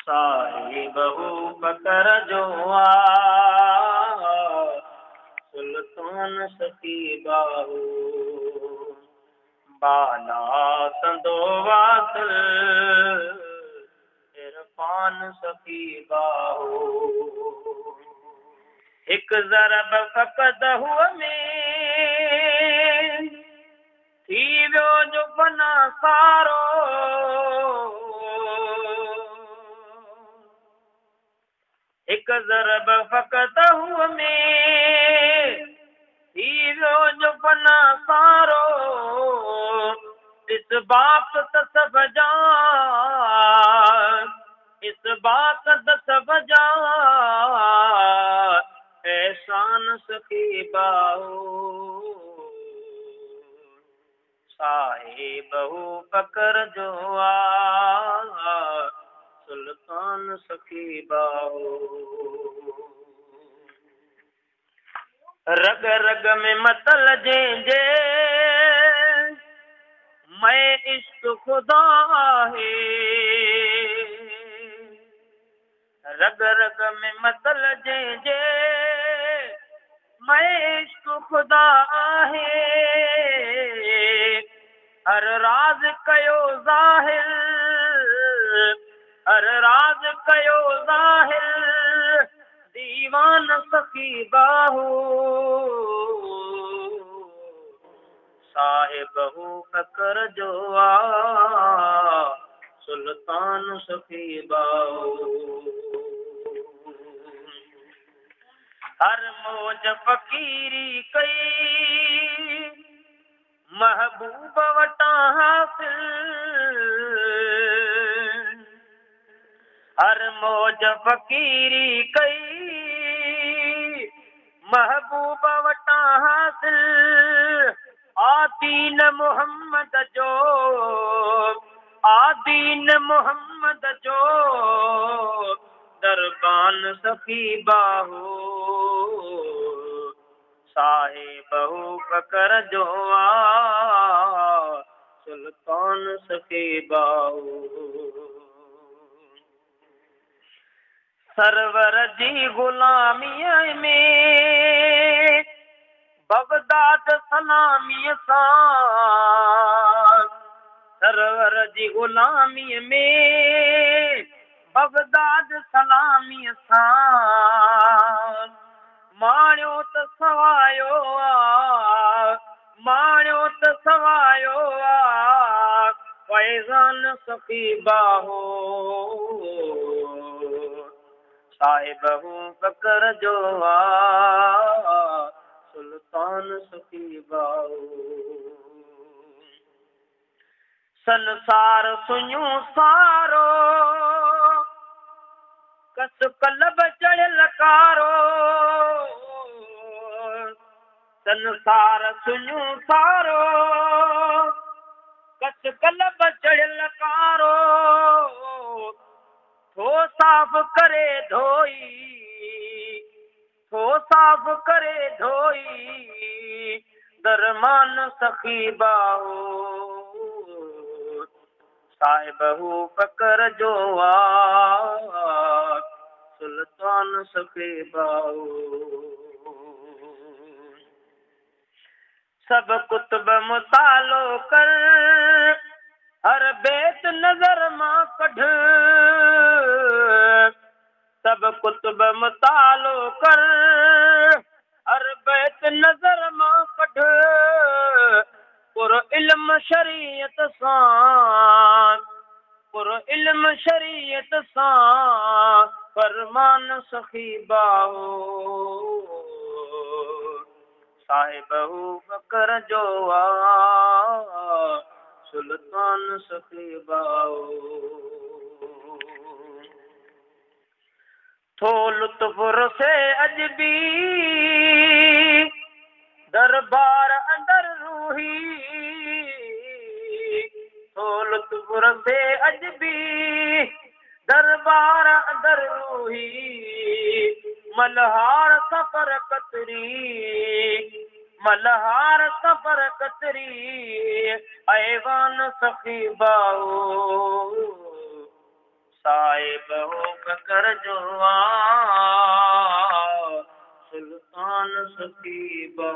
साहिबहू पकर जो आ सुल्तान सखी बाहू बाला संदो वासल इरफान सखी बाहू एक ज़रब फ़क़द हुआ में थी वियो जो बना सारो एक ज़रब फ़क़द हुआ में थी वियो जो बना सारो इस बात त सब जान इस बात त सब जान एहसान सखी बाहू साहिबहू पकर जो आ सुल्तान सखी बाहू रग रग में मतल जे मैं इश्क खुदा है रग रग में मतल जे मैं इश्क खुदा है हर राज कयो ज़ाहिर हर राज कयो ज़ाहिर दीवान सखी बाहू साहिबहू फ़क़र जो आ सुल्तान सखी बाहू हर मौज फ़कीरी कई महबूब वटा हासिल हर मौज फ़कीरी कई महबूब वटा हासिल आदीन मोहम्मद जो दरबान सखी बाहू साहिबहू फ़क़र जो आ सुल्तान सखी बाहू सरवर जी गुलामीअ में बगदाद सलामीअ सां सरवर जी गुलामीअ में बगदाद सलामीअ सां माणियो त सवायो आ माणियो त सवायो आ फैज़ान सखी बाहू साहिबहू फ़क़र जो आ सुल्तान सखी बाहू संसार सुञूं सारो कस कलब चढ़ियल कारो संसार सुञूं सारो कस कलब चढ़ियल कारो थो साफ़ करे धोई दरमान सखी बाहू साहिबहू फ़क़र जो आ सुल्तान सखी बाहू सब कुतुब मुतालो कर हर बेत नजर मां कढ सब कुतुब मुतालो कर हर बेत नजर मां कढ पुर इल्म शरीयत सां फरमान सखी बाहू साहिबहू फ़क़र जो आ सुल्तान सखी बाहू थो लुत्फ़ुर से अजबी दरबार अंदर रूही थो लुत्फ़ुर से अजबी दरबार अंदर रूही मल्हार सफ़र कतरी ऐवान सखी बाहू ताइब हो बकर जो सुल्तान सकीबा